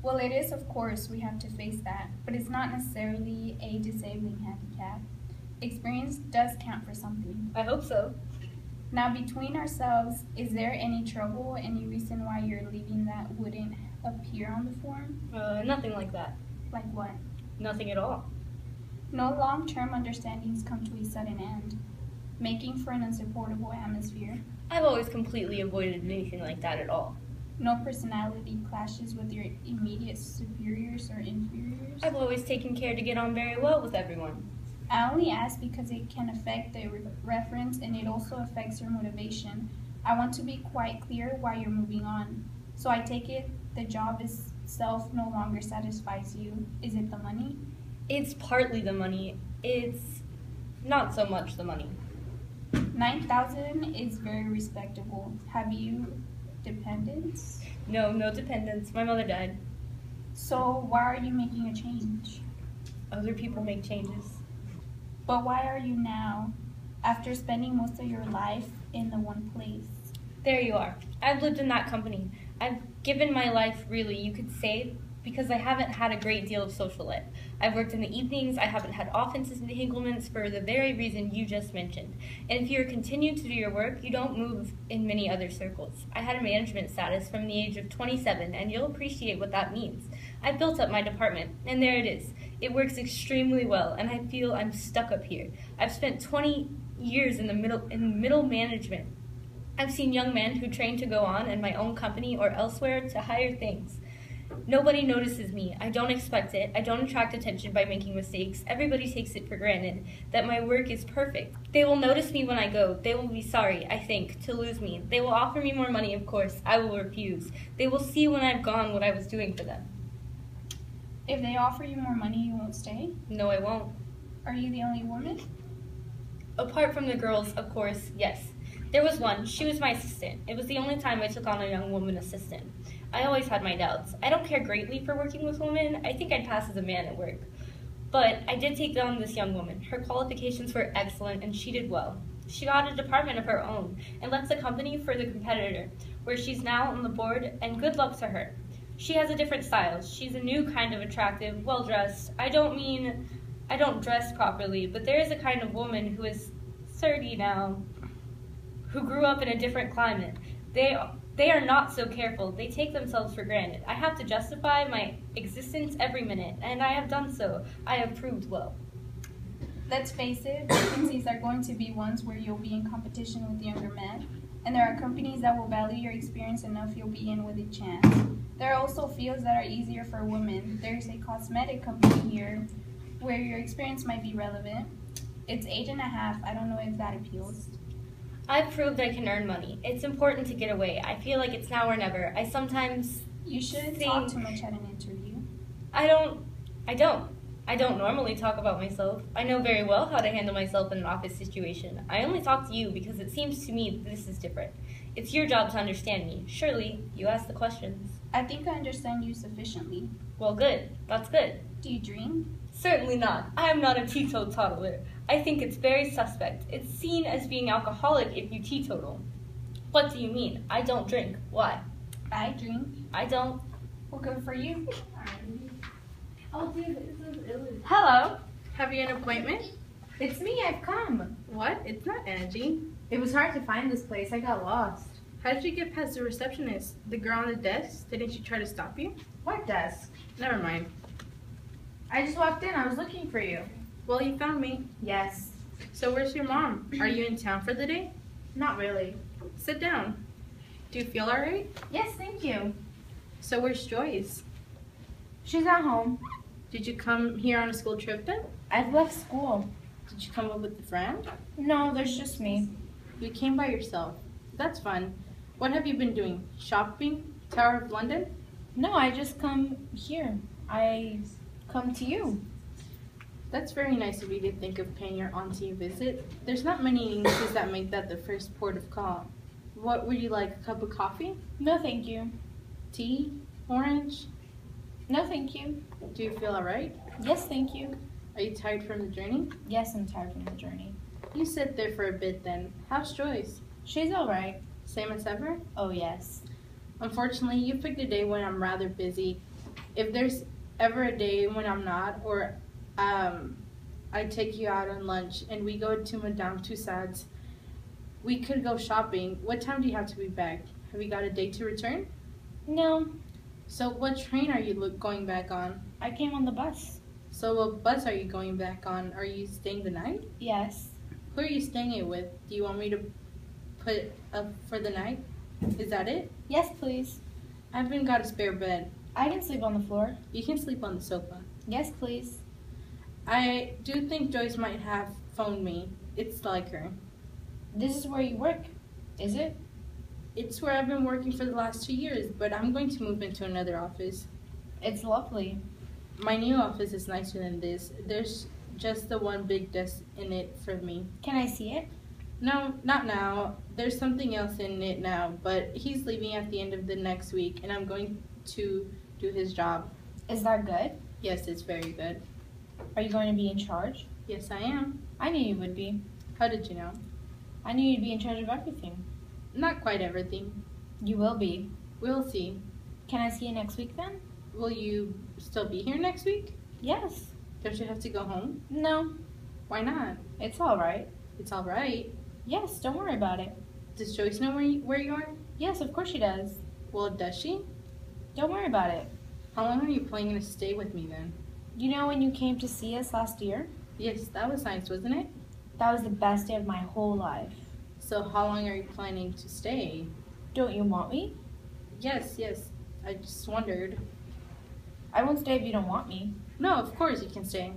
[SPEAKER 7] Well, it is, of course, we have to face that, but it's not necessarily a disabling handicap. Experience does count for something.
[SPEAKER 8] I hope so.
[SPEAKER 7] Now, between ourselves, is there any trouble, any reason why you're leaving that wouldn't appear on the form?
[SPEAKER 8] Nothing like that.
[SPEAKER 7] Like what?
[SPEAKER 8] Nothing at all.
[SPEAKER 7] No long-term understandings come to a sudden end, making for an unsupportable atmosphere.
[SPEAKER 8] I've always completely avoided anything like that at all.
[SPEAKER 7] No personality clashes with your immediate superiors or inferiors.
[SPEAKER 8] I've always taken care to get on very well with everyone.
[SPEAKER 7] I only ask because it can affect the reference and it also affects your motivation. I want to be quite clear why you're moving on. So I take it the job itself no longer satisfies you. Is it the money?
[SPEAKER 8] It's partly the money. It's not so much the money.
[SPEAKER 7] 9,000 is very respectable. Have you dependents?
[SPEAKER 8] No dependents. My mother died.
[SPEAKER 7] So why are you making a change?
[SPEAKER 8] Other people make changes.
[SPEAKER 7] But why are you now, after spending most of your life in the one place?
[SPEAKER 8] There you are. I've lived in that company. I've given my life, really, you could say, because I haven't had a great deal of social life. I've worked in the evenings, I haven't had offensive entanglements for the very reason you just mentioned. And if you're continuing to do your work, you don't move in many other circles. I had a management status from the age of 27, and you'll appreciate what that means. I built up my department, and there it is. It works extremely well, and I feel I'm stuck up here. I've spent 20 years in middle management. I've seen young men who train to go on in my own company or elsewhere to higher things. Nobody notices me. I don't expect it. I don't attract attention by making mistakes. Everybody takes it for granted that my work is perfect. They will notice me when I go. They will be sorry, I think, to lose me. They will offer me more money, of course. I will refuse. They will see when I've gone what I was doing for them.
[SPEAKER 7] If they offer you more money, you won't stay?
[SPEAKER 8] No, I won't.
[SPEAKER 7] Are you the only woman?
[SPEAKER 8] Apart from the girls, of course, yes. There was one. She was my assistant. It was the only time I took on a young woman assistant. I always had my doubts. I don't care greatly for working with women. I think I'd pass as a man at work. But I did take on this young woman. Her qualifications were excellent, and she did well. She got a department of her own and left the company for the competitor, where she's now on the board, and good luck to her. She has a different style. She's a new kind of attractive, well-dressed. I don't dress properly, but there is a kind of woman who is 30 now, who grew up in a different climate. They are not so careful. They take themselves for granted. I have to justify my existence every minute, and I have done so. I have proved well.
[SPEAKER 7] Let's face it, vacancies are going to be ones where you'll be in competition with younger men, and there are companies that will value your experience enough you'll be in with a chance. There are also fields that are easier for women. There's a cosmetic company here where your experience might be relevant. It's 8.5. I don't know if that appeals.
[SPEAKER 8] I've proved I can earn money. It's important to get away. I feel like it's now or never. I sometimes
[SPEAKER 7] You shouldn't
[SPEAKER 8] think...
[SPEAKER 7] talk too much at an interview.
[SPEAKER 8] I don't. I don't normally talk about myself. I know very well how to handle myself in an office situation. I only talk to you because it seems to me that this is different. It's your job to understand me. Surely, you ask the questions.
[SPEAKER 7] I think I understand you sufficiently.
[SPEAKER 8] Well, good. That's good.
[SPEAKER 7] Do you drink?
[SPEAKER 8] Certainly not. I am not a teetotaler. I think it's very suspect. It's seen as being alcoholic if you teetotal. What do you mean? I don't drink. Why?
[SPEAKER 7] I drink.
[SPEAKER 8] I don't.
[SPEAKER 7] Well, good for you.
[SPEAKER 1] Hello. Have you an appointment?
[SPEAKER 9] It's me, I've come.
[SPEAKER 1] What? It's not Angie.
[SPEAKER 9] It was hard to find this place, I got lost.
[SPEAKER 1] How did you get past the receptionist? The girl on the desk? Didn't she try to stop you?
[SPEAKER 9] What desk?
[SPEAKER 1] Never mind.
[SPEAKER 9] I just walked in, I was looking for you.
[SPEAKER 1] Well, you found me.
[SPEAKER 9] Yes.
[SPEAKER 1] So where's your mom? Are you in town for the day?
[SPEAKER 9] Not really.
[SPEAKER 1] Sit down. Do you feel alright?
[SPEAKER 9] Yes, thank you.
[SPEAKER 1] So where's Joyce?
[SPEAKER 9] She's at home.
[SPEAKER 1] Did you come here on a school trip then?
[SPEAKER 9] I've left school.
[SPEAKER 1] Did you come up with a friend?
[SPEAKER 9] No, there's just me.
[SPEAKER 1] You came by yourself. That's fun. What have you been doing? Shopping? Tower of London?
[SPEAKER 9] No, I just come here. I come to you.
[SPEAKER 1] That's very nice of you to think of paying your auntie a visit. There's not many nieces that make that the first port of call. What would you like? A cup of coffee?
[SPEAKER 9] No, thank you.
[SPEAKER 1] Tea? Orange?
[SPEAKER 9] No, thank you.
[SPEAKER 1] Do you feel alright?
[SPEAKER 9] Yes, thank you.
[SPEAKER 1] Are you tired from the journey?
[SPEAKER 9] Yes, I'm tired from the journey.
[SPEAKER 1] You sit there for a bit then. How's Joyce?
[SPEAKER 9] She's alright.
[SPEAKER 1] Same as ever?
[SPEAKER 9] Oh, yes.
[SPEAKER 1] Unfortunately, you picked a day when I'm rather busy. If there's ever a day when I'm not, or I take you out on lunch and we go to Madame Tussauds, we could go shopping. What time do you have to be back? Have you got a date to return?
[SPEAKER 9] No,
[SPEAKER 1] So what train are you going back on?
[SPEAKER 9] I came on the bus.
[SPEAKER 1] So what bus are you going back on? Are you staying the night?
[SPEAKER 9] Yes.
[SPEAKER 1] Who are you staying it with? Do you want me to put up for the night? Is that it?
[SPEAKER 9] Yes, please.
[SPEAKER 1] I haven't got a spare bed.
[SPEAKER 9] I can sleep on the floor.
[SPEAKER 1] You can sleep on the sofa.
[SPEAKER 9] Yes, please.
[SPEAKER 1] I do think Joyce might have phoned me. It's like her.
[SPEAKER 9] This is where you work, is it?
[SPEAKER 1] It's where I've been working for the last 2 years, but I'm going to move into another office.
[SPEAKER 9] It's lovely.
[SPEAKER 1] My new office is nicer than this. There's just the one big desk in it for me.
[SPEAKER 9] Can I see it?
[SPEAKER 1] No, not now. There's something else in it now, but he's leaving at the end of the next week, and I'm going to do his job.
[SPEAKER 9] Is that good?
[SPEAKER 1] Yes, it's very good.
[SPEAKER 9] Are you going to be in charge?
[SPEAKER 1] Yes, I am.
[SPEAKER 9] I knew you would be.
[SPEAKER 1] How did you know?
[SPEAKER 9] I knew you'd be in charge of everything.
[SPEAKER 1] Not quite everything.
[SPEAKER 9] You will be.
[SPEAKER 1] We'll see.
[SPEAKER 9] Can I see you next week then?
[SPEAKER 1] Will you still be here next week?
[SPEAKER 9] Yes.
[SPEAKER 1] Don't you have to go home?
[SPEAKER 9] No.
[SPEAKER 1] Why not?
[SPEAKER 9] It's all right.
[SPEAKER 1] It's all right.
[SPEAKER 9] Yes, don't worry about it.
[SPEAKER 1] Does Joyce know where you are?
[SPEAKER 9] Yes, of course she does.
[SPEAKER 1] Well, does she?
[SPEAKER 9] Don't worry about it.
[SPEAKER 1] How long are you planning to stay with me then?
[SPEAKER 9] You know when you came to see us last year?
[SPEAKER 1] Yes, that was nice, wasn't it?
[SPEAKER 9] That was the best day of my whole life.
[SPEAKER 1] So how long are you planning to stay?
[SPEAKER 9] Don't you want me?
[SPEAKER 1] Yes. I just wondered.
[SPEAKER 9] I won't stay if you don't want me.
[SPEAKER 1] No, of course you can stay.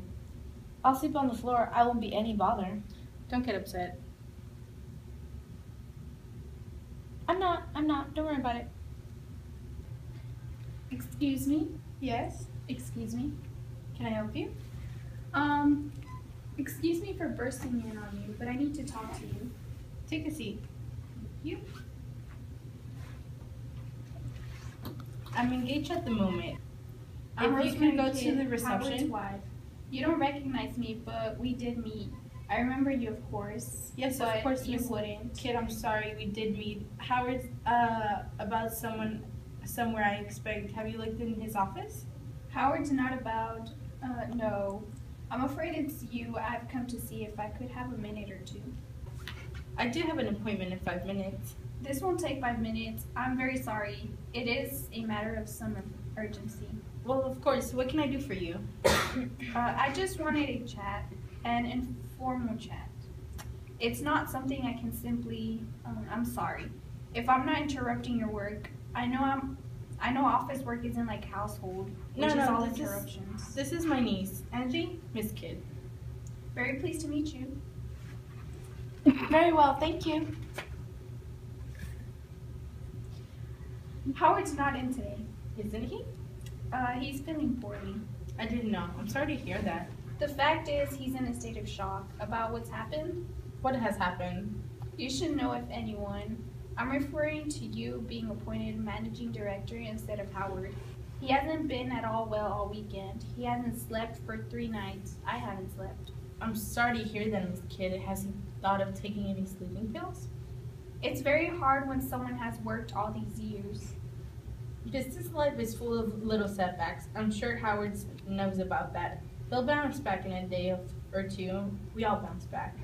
[SPEAKER 9] I'll sleep on the floor. I won't be any bother.
[SPEAKER 1] Don't get upset.
[SPEAKER 9] I'm not. Don't worry about it.
[SPEAKER 7] Excuse me?
[SPEAKER 6] Yes?
[SPEAKER 7] Excuse me? Can I help you? Excuse me for bursting in on you, but I need to talk to you.
[SPEAKER 1] Take a seat.
[SPEAKER 7] You?
[SPEAKER 1] I'm engaged at the moment.
[SPEAKER 7] I'm
[SPEAKER 1] If you can go to the
[SPEAKER 7] Howard's
[SPEAKER 1] reception.
[SPEAKER 7] wife. You don't recognize me, but we did meet. I remember you, of course.
[SPEAKER 1] Yes,
[SPEAKER 7] but
[SPEAKER 1] of course,
[SPEAKER 7] you
[SPEAKER 1] Miss
[SPEAKER 7] wouldn't.
[SPEAKER 1] Kid, I'm sorry, we did meet. Howard's about someone somewhere I expect. Have you looked in his office?
[SPEAKER 7] Howard's not about. No. I'm afraid it's you. I've come to see if I could have a minute or two.
[SPEAKER 1] I do have an appointment in 5 minutes.
[SPEAKER 7] This won't take 5 minutes. I'm very sorry. It is a matter of some urgency.
[SPEAKER 1] Well, of course. What can I do for you?
[SPEAKER 7] I just wanted a chat, an informal chat. It's not something I can simply. I'm sorry. If I'm not interrupting your work, I know office work isn't like household, which is all interruptions.
[SPEAKER 1] This is my niece, Angie, Miss Kid.
[SPEAKER 7] Very pleased to meet you.
[SPEAKER 9] Very well, thank you.
[SPEAKER 7] Howard's not in today.
[SPEAKER 1] Isn't he?
[SPEAKER 7] He's feeling poorly.
[SPEAKER 1] I didn't know. I'm sorry to hear that.
[SPEAKER 7] The fact is, he's in a state of shock about what's happened.
[SPEAKER 1] What has happened?
[SPEAKER 7] You should know if anyone. I'm referring to you being appointed managing director instead of Howard. He hasn't been at all well all weekend. He hasn't slept for 3 nights. I haven't slept.
[SPEAKER 1] I'm sorry to hear that, Miss Kidd. Has he thought of taking any sleeping pills?
[SPEAKER 7] It's very hard when someone has worked all these years.
[SPEAKER 1] Business life is full of little setbacks. I'm sure Howard knows about that. He'll bounce back in a day or two. We all bounce back.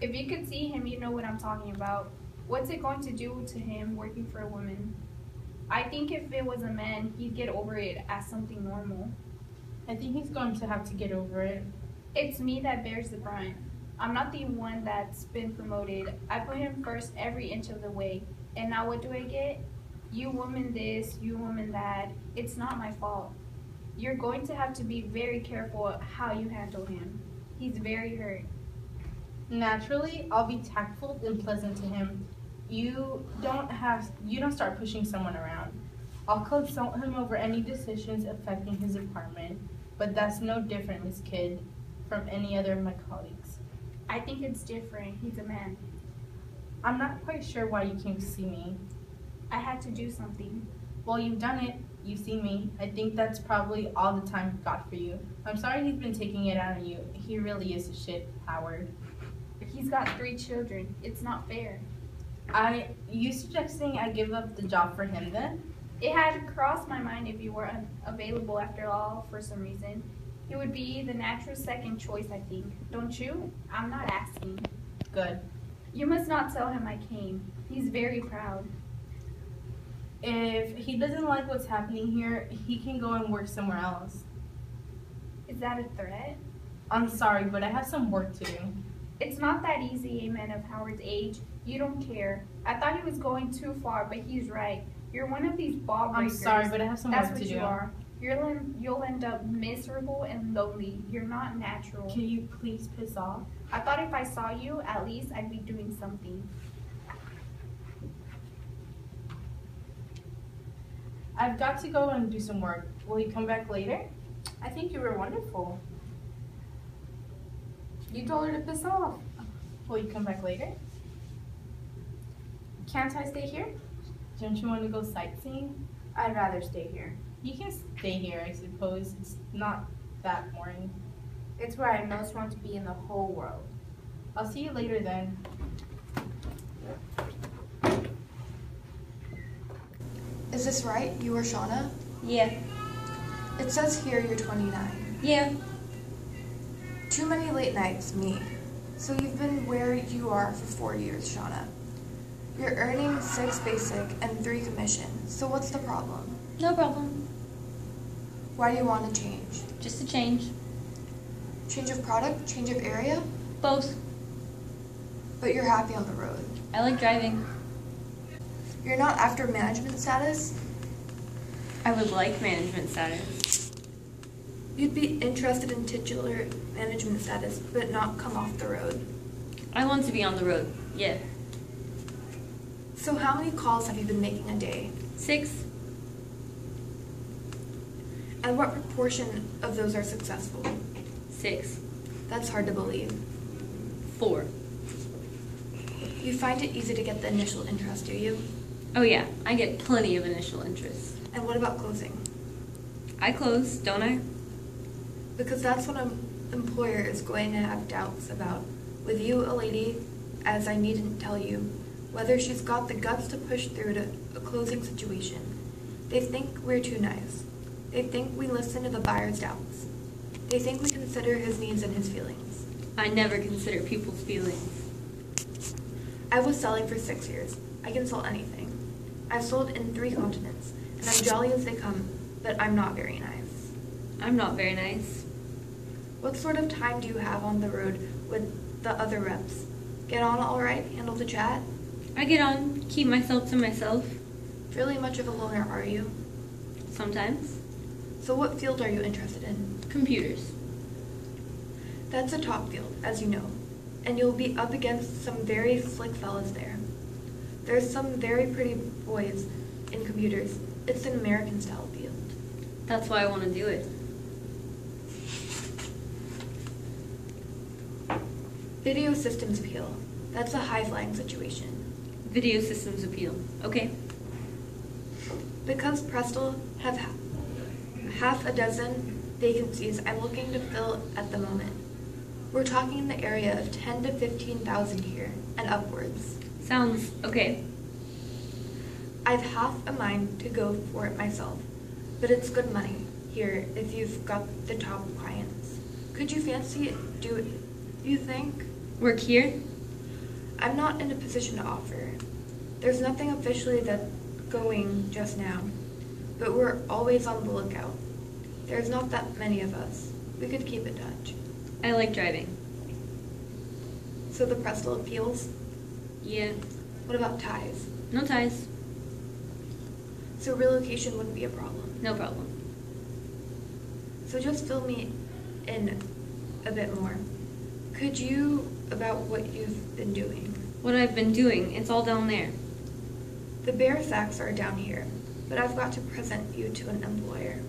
[SPEAKER 7] If you could see him, you know what I'm talking about. What's it going to do to him working for a woman? I think if it was a man, he'd get over it as something normal.
[SPEAKER 1] I think he's going to have to get over it.
[SPEAKER 7] It's me that bears the brunt. I'm not the one that's been promoted. I put him first every inch of the way. And now what do I get? You woman this, you woman that. It's not my fault. You're going to have to be very careful how you handle him. He's very hurt.
[SPEAKER 1] Naturally, I'll be tactful and pleasant to him. You don't start pushing someone around. I'll consult him over any decisions affecting his apartment, but that's no different, Miss Kidd, from any other of my colleagues.
[SPEAKER 7] I think it's different. He's a man.
[SPEAKER 1] I'm not quite sure why you came to see me.
[SPEAKER 7] I had to do something.
[SPEAKER 1] Well, you've done it. You've seen me. I think that's probably all the time God for you. I'm sorry he's been taking it out on you. He really is a shit, Howard.
[SPEAKER 7] He's got 3 children. It's not fair.
[SPEAKER 1] You suggesting I give up the job for him then?
[SPEAKER 7] It had crossed my mind if you were unavailable after all for some reason. He would be the natural second choice, I think. Don't you? I'm not asking.
[SPEAKER 1] Good.
[SPEAKER 7] You must not tell him I came. He's very proud.
[SPEAKER 1] If he doesn't like what's happening here, he can go and work somewhere else.
[SPEAKER 7] Is that a threat?
[SPEAKER 1] I'm sorry, but I have some work to do.
[SPEAKER 7] It's not that easy, a man of Howard's age. You don't care. I thought he was going too far, but he's right. You're one of these ball breakers.
[SPEAKER 1] I'm sorry, but I have some work to do.
[SPEAKER 7] That's what you are. You'll end up miserable and lonely. You're not natural.
[SPEAKER 1] Can you please piss off?
[SPEAKER 7] I thought if I saw you, at least I'd be doing something.
[SPEAKER 1] I've got to go and do some work. Will you come back later? I think you were wonderful.
[SPEAKER 7] You told her to piss off.
[SPEAKER 1] Will you come back later?
[SPEAKER 7] Can't I stay here?
[SPEAKER 1] Don't you want to go sightseeing?
[SPEAKER 7] I'd rather stay here.
[SPEAKER 1] You can stay here, I suppose. It's not that boring.
[SPEAKER 7] It's where I most want to be in the whole world.
[SPEAKER 1] I'll see you later then.
[SPEAKER 6] Is this right? You are Shauna?
[SPEAKER 9] Yeah.
[SPEAKER 6] It says here you're 29.
[SPEAKER 9] Yeah.
[SPEAKER 6] Too many late nights, me. So you've been where you are for 4 years, Shauna. You're earning 6 basic and 3 commission. So what's the problem?
[SPEAKER 9] No problem.
[SPEAKER 6] Why do you want to change?
[SPEAKER 9] Just a change.
[SPEAKER 6] Change of product? Change of area?
[SPEAKER 9] Both.
[SPEAKER 6] But you're happy on the road.
[SPEAKER 9] I like driving.
[SPEAKER 6] You're not after management status?
[SPEAKER 9] I would like management status.
[SPEAKER 6] You'd be interested in titular management status, but not come off the road.
[SPEAKER 9] I want to be on the road, yeah.
[SPEAKER 6] So how many calls have you been making a day?
[SPEAKER 9] 6.
[SPEAKER 6] And what proportion of those are successful?
[SPEAKER 9] 6.
[SPEAKER 6] That's hard to believe.
[SPEAKER 9] 4.
[SPEAKER 6] You find it easy to get the initial interest, do you?
[SPEAKER 9] Oh yeah, I get plenty of initial interest.
[SPEAKER 6] And what about closing?
[SPEAKER 9] I close, don't I?
[SPEAKER 6] Because that's what an employer is going to have doubts about. With you, a lady, as I needn't tell you, whether she's got the guts to push through to a closing situation. They think we're too nice. They think we listen to the buyer's doubts. They think we consider his needs and his feelings.
[SPEAKER 9] I never consider people's feelings.
[SPEAKER 6] I was selling for 6 years. I can sell anything. I've sold in 3 continents, and I'm jolly as they come, but I'm not very nice.
[SPEAKER 9] I'm not very nice.
[SPEAKER 6] What sort of time do you have on the road with the other reps? Get on all right? Handle the chat?
[SPEAKER 9] I get on, keep myself to myself.
[SPEAKER 6] Really much of a loner, are you?
[SPEAKER 9] Sometimes.
[SPEAKER 6] So what field are you interested in?
[SPEAKER 9] Computers.
[SPEAKER 6] That's a top field, as you know, and you'll be up against some very slick fellas there. There's some very pretty boys in computers. It's an American-style field.
[SPEAKER 9] That's why I want to do it.
[SPEAKER 6] Video systems appeal. That's a high-flying situation.
[SPEAKER 10] Video systems appeal. Okay.
[SPEAKER 6] Because Prestel have half a dozen vacancies I'm looking to fill at the moment. We're talking in the area of 10 to 15,000 here and upwards.
[SPEAKER 10] Sounds okay.
[SPEAKER 6] I've half a mind to go for it myself, but it's good money here if you've got the top clients. Could you fancy it, do you think?
[SPEAKER 10] Work here?
[SPEAKER 6] I'm not in a position to offer. There's nothing officially that's going just now, but we're always on the lookout. There's not that many of us. We could keep in touch.
[SPEAKER 10] I like driving.
[SPEAKER 6] So the Prestel appeals?
[SPEAKER 10] Yeah.
[SPEAKER 6] What about ties?
[SPEAKER 10] No ties.
[SPEAKER 6] So relocation wouldn't be a problem.
[SPEAKER 10] No problem.
[SPEAKER 6] So just fill me in a bit more. Could you about what you've been doing?
[SPEAKER 10] What I've been doing, it's all down there.
[SPEAKER 6] The bare facts are down here, but I've got to present you to an employer.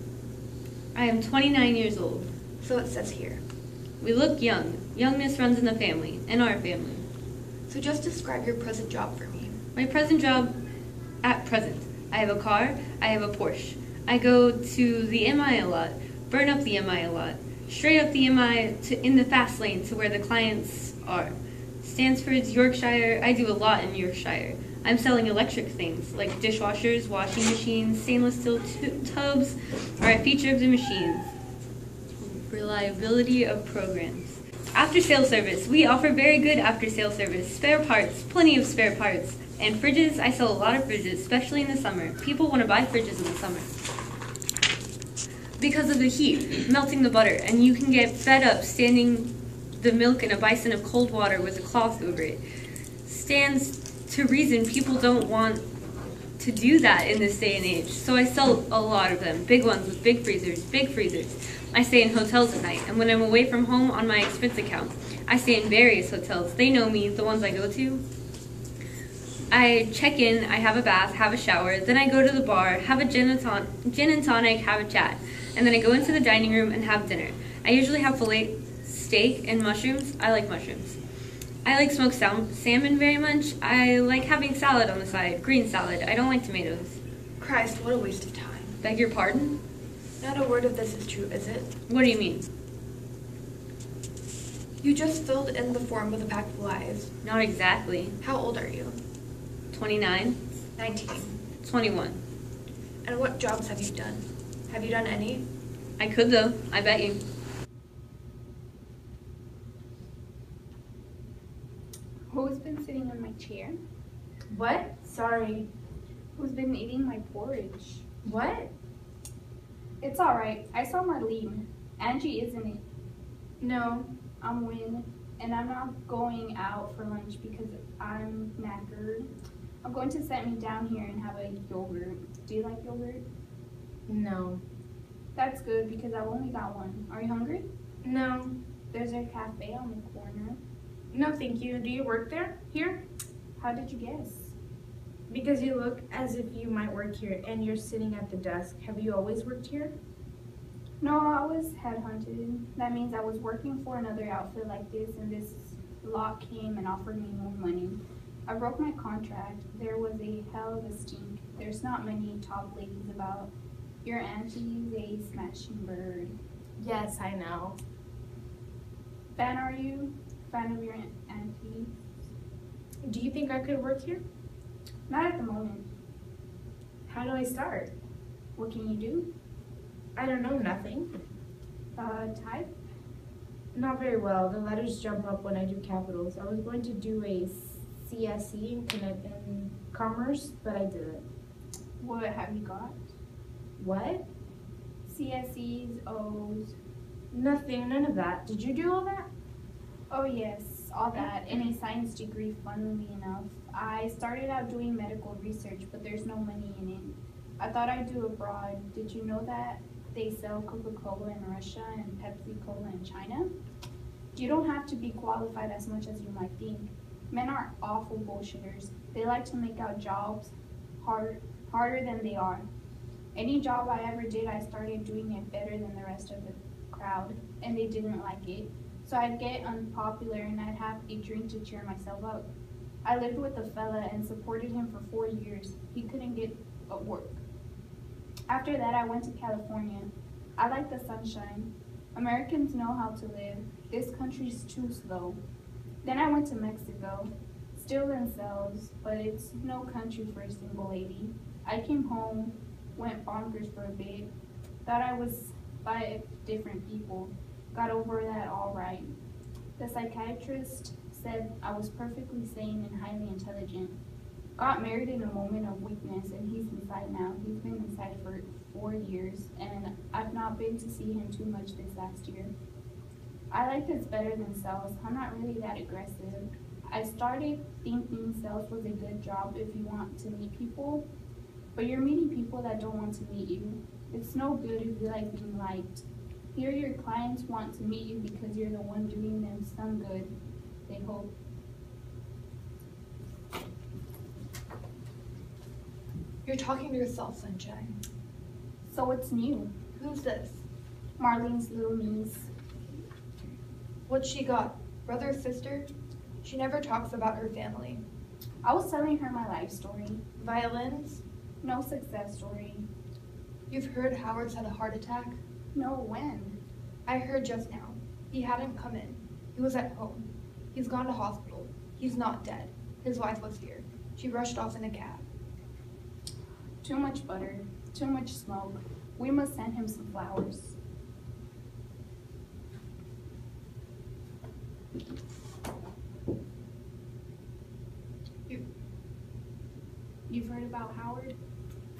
[SPEAKER 10] I am 29 years old.
[SPEAKER 6] So it says here.
[SPEAKER 10] We look young. Youngness runs in the family, in our family.
[SPEAKER 6] So just describe your present job for me.
[SPEAKER 10] My present job, at present, I have a car, I have a Porsche. I go to the MI a lot, burn up the MI a lot, straight up the MI in the fast lane to where the clients are. Stansford's Yorkshire, I do a lot in Yorkshire. I'm selling electric things like dishwashers, washing machines, stainless steel tubs are a feature of the machines. Reliability of programs. After sale service. We offer very good after sale service. Spare parts, plenty of spare parts. And fridges, I sell a lot of fridges, especially in the summer. People want to buy fridges in the summer because of the heat, melting the butter, and you can get fed up standing the milk in a basin of cold water with a cloth over it. Stands to reason people don't want to do that in this day and age. So I sell a lot of them, big ones with big freezers, big freezers. I stay in hotels at night, and when I'm away from home on my expense account, I stay in various hotels. They know me, the ones I go to. I check in, I have a bath, have a shower, then I go to the bar, have a gin and tonic, have a chat, and then I go into the dining room and have dinner. I usually have filet steak and mushrooms. I like mushrooms. I like smoked salmon very much. I like having salad on the side, green salad. I don't like tomatoes.
[SPEAKER 6] Christ, what a waste of time.
[SPEAKER 10] Beg your pardon?
[SPEAKER 6] Not a word of this is true, is it?
[SPEAKER 10] What do you mean?
[SPEAKER 6] You just filled in the form with a pack of lies.
[SPEAKER 10] Not exactly.
[SPEAKER 6] How old are you?
[SPEAKER 10] 29.
[SPEAKER 6] 19.
[SPEAKER 10] 21.
[SPEAKER 6] And what jobs have you done? Have you done any?
[SPEAKER 10] I could though, I bet you.
[SPEAKER 7] Who's been sitting on my chair?
[SPEAKER 1] What? Sorry.
[SPEAKER 7] Who's been eating my porridge?
[SPEAKER 1] What?
[SPEAKER 7] It's alright. I saw Marlene. Angie, isn't it?
[SPEAKER 1] No.
[SPEAKER 7] I'm Win, and I'm not going out for lunch because I'm knackered. I'm going to set me down here and have a yogurt. Do you like yogurt?
[SPEAKER 1] No.
[SPEAKER 7] That's good because I've only got one. Are you hungry?
[SPEAKER 1] No.
[SPEAKER 7] There's a cafe on the corner.
[SPEAKER 1] No, thank you. Do you work there? Here?
[SPEAKER 7] How did you guess?
[SPEAKER 1] Because you look as if you might work here and you're sitting at the desk. Have you always worked here?
[SPEAKER 7] No, I was headhunted. That means I was working for another outfit like this, and this lot came and offered me more money. I broke my contract. There was a hell of a stink. There's not many top ladies about. Your auntie's a smashing bird.
[SPEAKER 1] Yes, I know.
[SPEAKER 7] Fan are you? Fan of your auntie?
[SPEAKER 1] Do you think I could work here?
[SPEAKER 7] Not at the moment.
[SPEAKER 1] How do I start?
[SPEAKER 7] What can you do?
[SPEAKER 1] I don't know, nothing.
[SPEAKER 7] Type?
[SPEAKER 1] Not very well. The letters jump up when I do capitals. I was going to do a CSE in commerce, but I didn't.
[SPEAKER 7] What have you got?
[SPEAKER 1] What?
[SPEAKER 7] CSEs, O's.
[SPEAKER 1] Nothing, none of that. Did you do all that?
[SPEAKER 7] Oh yes, all that. And a science degree, funnily enough. I started out doing medical research, but there's no money in it. I thought I'd do abroad. Did you know that they sell Coca-Cola in Russia and Pepsi-Cola in China? You don't have to be qualified as much as you might think. Men are awful bullshitters. They like to make out jobs harder than they are. Any job I ever did, I started doing it better than the rest of the crowd, and they didn't like it.
[SPEAKER 1] So I'd get unpopular and I'd have a drink to cheer myself up. I lived with a fella and supported him for 4 years. He couldn't get work. After that, I went to California. I like the sunshine. Americans know how to live. This country's too slow. Then I went to Mexico. Still in cells, but it's no country for a single lady. I came home, went bonkers for a bit, thought I was by different people, got over that all right. The psychiatrist said I was perfectly sane and highly intelligent. Got married in a moment of weakness, and he's inside now. He's been inside for 4 years, and I've not been to see him too much this last year. I like this better than cells. I'm not really that aggressive. I started thinking sales was a good job if you want to meet people, but you're meeting people that don't want to meet you. It's no good if you like being liked. Here your clients want to meet you because you're the one doing them some good, they hope.
[SPEAKER 6] You're talking to yourself, Sunshine.
[SPEAKER 1] So what's new?
[SPEAKER 6] Who's this?
[SPEAKER 1] Marlene's little niece.
[SPEAKER 6] What's she got? Brother, sister? She never talks about her family.
[SPEAKER 1] I was telling her my life story.
[SPEAKER 6] Violins?
[SPEAKER 1] No success story.
[SPEAKER 6] You've heard Howard's had a heart attack?
[SPEAKER 1] No, when?
[SPEAKER 6] I heard just now. He hadn't come in. He was at home. He's gone to hospital. He's not dead. His wife was here. She rushed off in a cab.
[SPEAKER 1] Too much butter, too much smoke. We must send him some flowers. You've heard about Howard?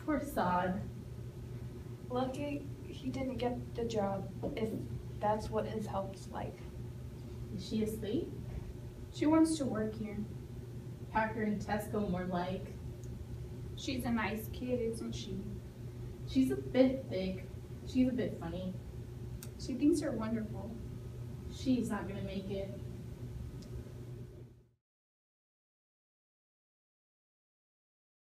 [SPEAKER 9] Poor sod.
[SPEAKER 6] Lucky he didn't get the job, if that's what his health's like.
[SPEAKER 9] Is she asleep?
[SPEAKER 1] She wants to work here.
[SPEAKER 9] Packer and Tesco more like.
[SPEAKER 1] She's a nice kid, isn't she?
[SPEAKER 9] She's a bit thick. She's a bit funny.
[SPEAKER 1] She thinks you're wonderful.
[SPEAKER 9] She's not gonna make it.